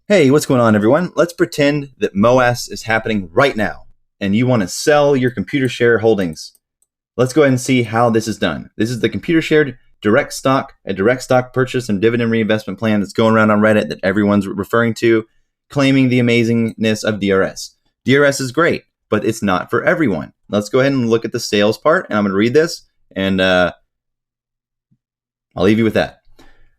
Hey, what's going on, everyone? Let's pretend that MOAS is happening right now, and you want to sell your computer share holdings. Let's go ahead and see how this is done. This is the computer shared direct stock, a direct stock purchase and dividend reinvestment plan that's going around on Reddit that everyone's referring to, claiming the amazingness of DRS. DRS is great, but it's not for everyone. Let's go ahead and look at the sales part, and I'm going to read this, and I'll leave you with that.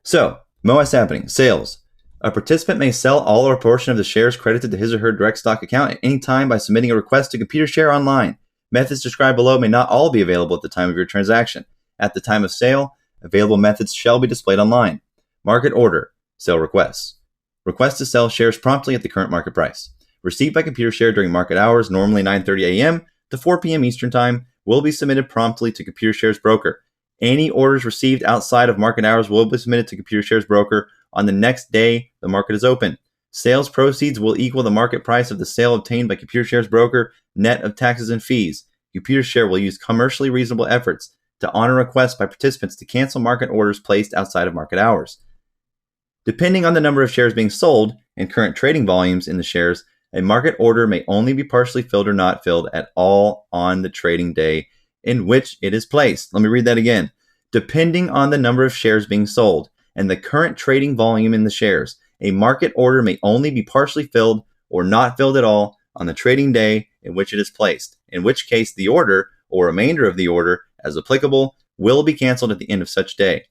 So, MOAS happening, sales. A participant may sell all or a portion of the shares credited to his or her direct stock account at any time by submitting a request to Computershare online. Methods described below may not all be available at the time of your transaction. At the time of sale, available methods shall be displayed online. Market order, sale requests. Request to sell shares promptly at the current market price. Received by Computershare during market hours, normally 9:30 a.m. to 4 p.m. Eastern Time, will be submitted promptly to Computershare's broker. Any orders received outside of market hours will be submitted to Computershare's broker on the next day the market is open. Sales proceeds will equal the market price of the sale obtained by Computershare's broker, net of taxes and fees. Computershare will use commercially reasonable efforts to honor requests by participants to cancel market orders placed outside of market hours. Depending on the number of shares being sold and current trading volumes in the shares, a market order may only be partially filled or not filled at all on the trading day in which it is placed. Let me read that again. Depending on the number of shares being sold and the current trading volume in the shares, a market order may only be partially filled or not filled at all on the trading day in which it is placed, in which case the order or remainder of the order, as applicable, will be canceled at the end of such day.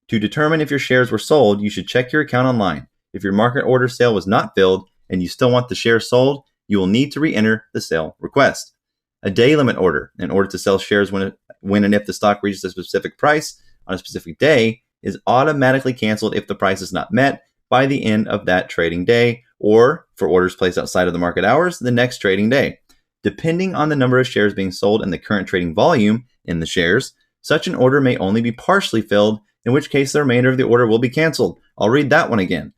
To determine if your shares were sold, you should check your account online. If your market order sale was not filled and you still want the shares sold, you will need to re-enter the sale request. A day limit order, in order to sell shares when and if the stock reaches a specific price on a specific day, is automatically canceled if the price is not met by the end of that trading day, or for orders placed outside of the market hours, the next trading day. Depending on the number of shares being sold and the current trading volume in the shares, such an order may only be partially filled, in which case the remainder of the order will be canceled. I'll read that one again.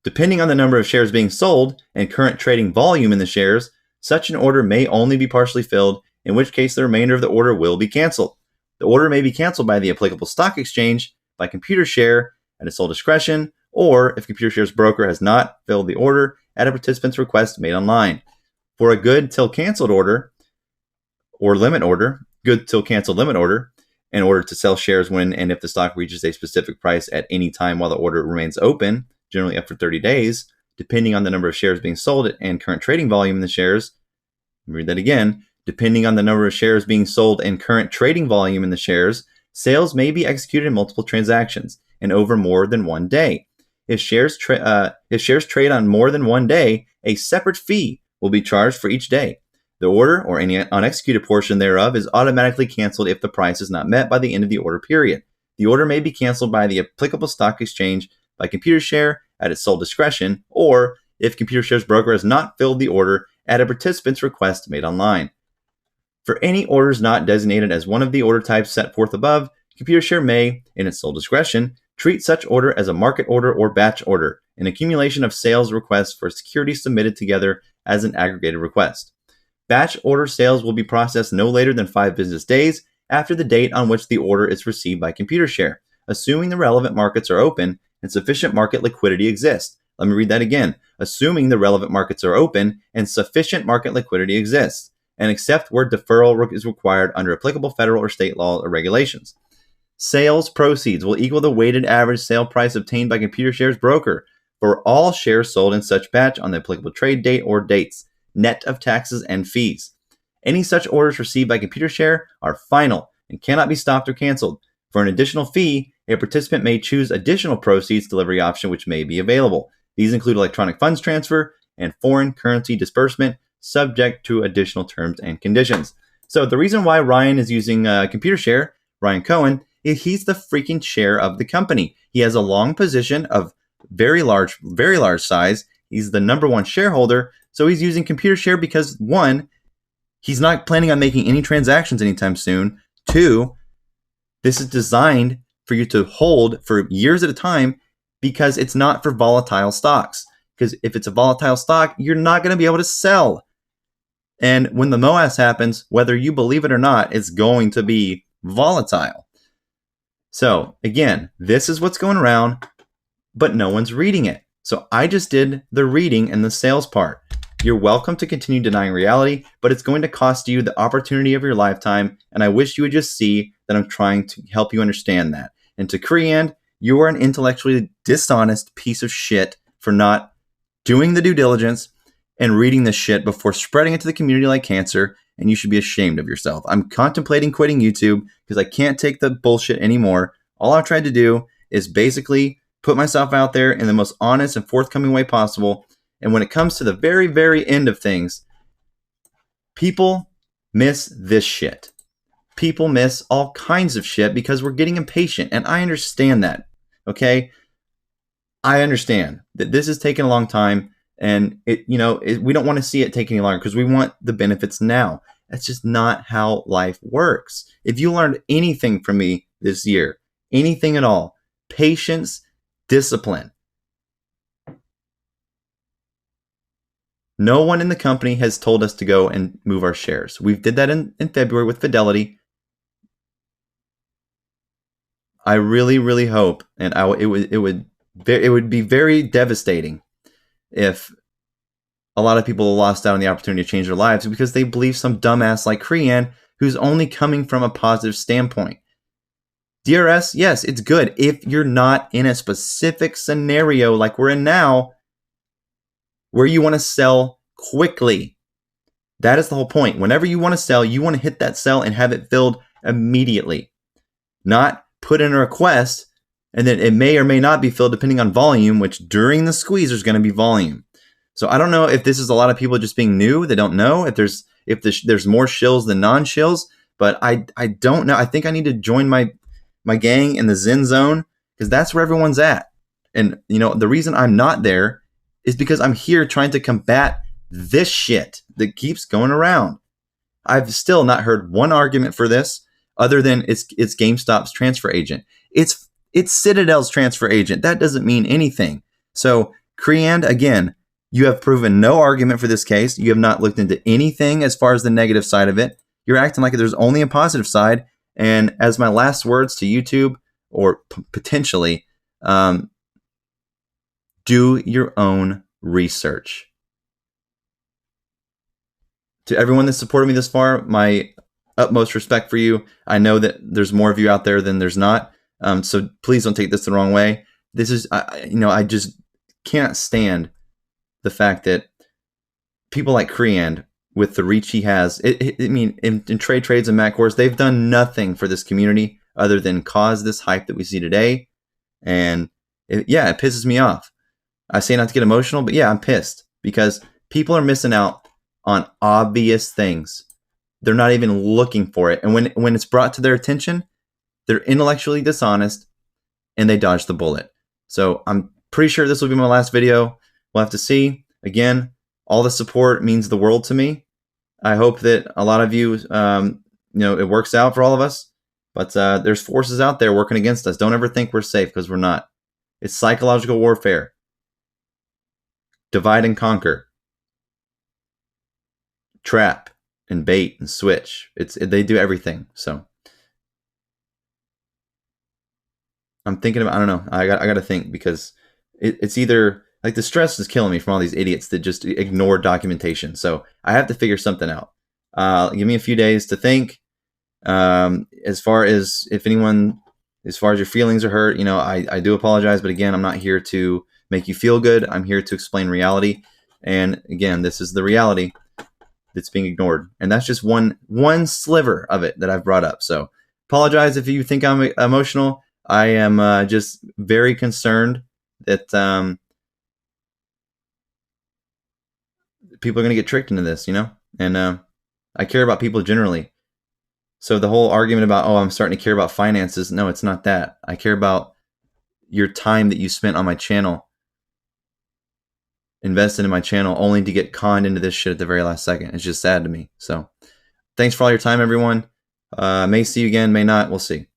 Depending on the number of shares being sold and current trading volume in the shares, such an order may only be partially filled, in which case the remainder of the order will be canceled. The order may be canceled by the applicable stock exchange, by Computershare at its sole discretion, or if Computershare's broker has not filled the order at a participant's request made online. For a good till canceled order or limit order, good till canceled limit order, in order to sell shares when and if the stock reaches a specific price at any time while the order remains open, generally up for 30 days, depending on the number of shares being sold and current trading volume in the shares. Let me read that again. Depending on the number of shares being sold and current trading volume in the shares, sales may be executed in multiple transactions and over more than one day. If shares trade on more than one day, a separate fee will be charged for each day. The order or any unexecuted portion thereof is automatically canceled if the price is not met by the end of the order period. The order may be canceled by the applicable stock exchange, by Computershare at its sole discretion, or if Computershare's broker has not filled the order at a participant's request made online. For any orders not designated as one of the order types set forth above, Computershare may, in its sole discretion, treat such order as a market order or batch order, an accumulation of sales requests for securities submitted together as an aggregated request. Batch order sales will be processed no later than 5 business days after the date on which the order is received by Computershare, assuming the relevant markets are open and sufficient market liquidity exists. Let me read that again. Assuming the relevant markets are open and sufficient market liquidity exists, and except where deferral is required under applicable federal or state law or regulations. Sales proceeds will equal the weighted average sale price obtained by Computershare's broker for all shares sold in such batch on the applicable trade date or dates, net of taxes and fees. Any such orders received by Computershare are final and cannot be stopped or canceled. For an additional fee, a participant may choose additional proceeds delivery option which may be available. These include electronic funds transfer and foreign currency disbursement, subject to additional terms and conditions. So the reason why Ryan is using Computershare, Ryan Cohen, is he's the freaking chair of the company. He has a long position of very large size. He's the number one shareholder. So he's using Computershare because, one, he's not planning on making any transactions anytime soon. Two, this is designed for you to hold for years at a time because it's not for volatile stocks. Because if it's a volatile stock, you're not going to be able to sell. And when the MOAS happens, whether you believe it or not, it's going to be volatile. So again, this is what's going around, but no one's reading it. So I just did the reading and the sales part. You're welcome to continue denying reality, but it's going to cost you the opportunity of your lifetime. And I wish you would just see that I'm trying to help you understand that. And to Creand, you are an intellectually dishonest piece of shit for not doing the due diligence and reading this shit before spreading it to the community like cancer. And you should be ashamed of yourself. I'm contemplating quitting YouTube because I can't take the bullshit anymore. All I've tried to do is basically put myself out there in the most honest and forthcoming way possible. And when it comes to the very, very end of things, people miss this shit. People miss all kinds of shit because we're getting impatient. And I understand that. Okay? I understand that this is taking a long time. And we don't want to see it take any longer because we want the benefits now. That's just not how life works. If you learned anything from me this year, anything at all, patience, discipline. No one in the company has told us to go and move our shares. We did that in February with Fidelity. I really, really hope, and it would be very devastating if a lot of people lost out on the opportunity to change their lives because they believe some dumbass like Creand who's only coming from a positive standpoint. DRS, yes, it's good if you're not in a specific scenario like we're in now where you want to sell quickly. That is the whole point. Whenever you want to sell, you want to hit that sell and have it filled immediately. Not put in a request and then it may or may not be filled depending on volume, which during the squeeze there's going to be volume. So I don't know if this is a lot of people just being new. They don't know if there's more shills than non-shills, but I don't know. I think I need to join my gang in the Zen zone because that's where everyone's at. And the reason I'm not there is because I'm here trying to combat this shit that keeps going around. I've still not heard one argument for this other than it's GameStop's transfer agent. It's Citadel's transfer agent. That doesn't mean anything. So Creand, again, you have proven no argument for this case. You have not looked into anything as far as the negative side of it. You're acting like there's only a positive side. And as my last words to YouTube, or potentially, do your own research. To everyone that supported me this far, my utmost respect for you. I know that there's more of you out there than there's not. So please don't take this the wrong way. This is, I just can't stand the fact that people like Creand, with the reach he has, in trades and Mac Wars, they've done nothing for this community other than cause this hype that we see today. And it pisses me off. I say not to get emotional, but yeah, I'm pissed because people are missing out on obvious things. They're not even looking for it. And when it's brought to their attention, they're intellectually dishonest and they dodge the bullet. So I'm pretty sure this will be my last video. We'll have to see. Again, all the support means the world to me. I hope that a lot of you, it works out for all of us. But there's forces out there working against us. Don't ever think we're safe because we're not. It's psychological warfare. Divide and conquer. Trap and bait and switch. They do everything. So I'm thinking about, I don't know. I got to think because it's either like the stress is killing me from all these idiots that just ignore documentation. So I have to figure something out. Give me a few days to think. As far as your feelings are hurt, I do apologize. But again, I'm not here to make you feel good. I'm here to explain reality. And again, this is the reality that's being ignored. And that's just one sliver of it that I've brought up. So apologize if you think I'm emotional. I am just very concerned that people are going to get tricked into this, and I care about people generally. So the whole argument about, I'm starting to care about finances. No, it's not that. I care about your time that you spent on my channel, invested in my channel, only to get conned into this shit at the very last second. It's just sad to me. So thanks for all your time, everyone. May see you again, may not. We'll see.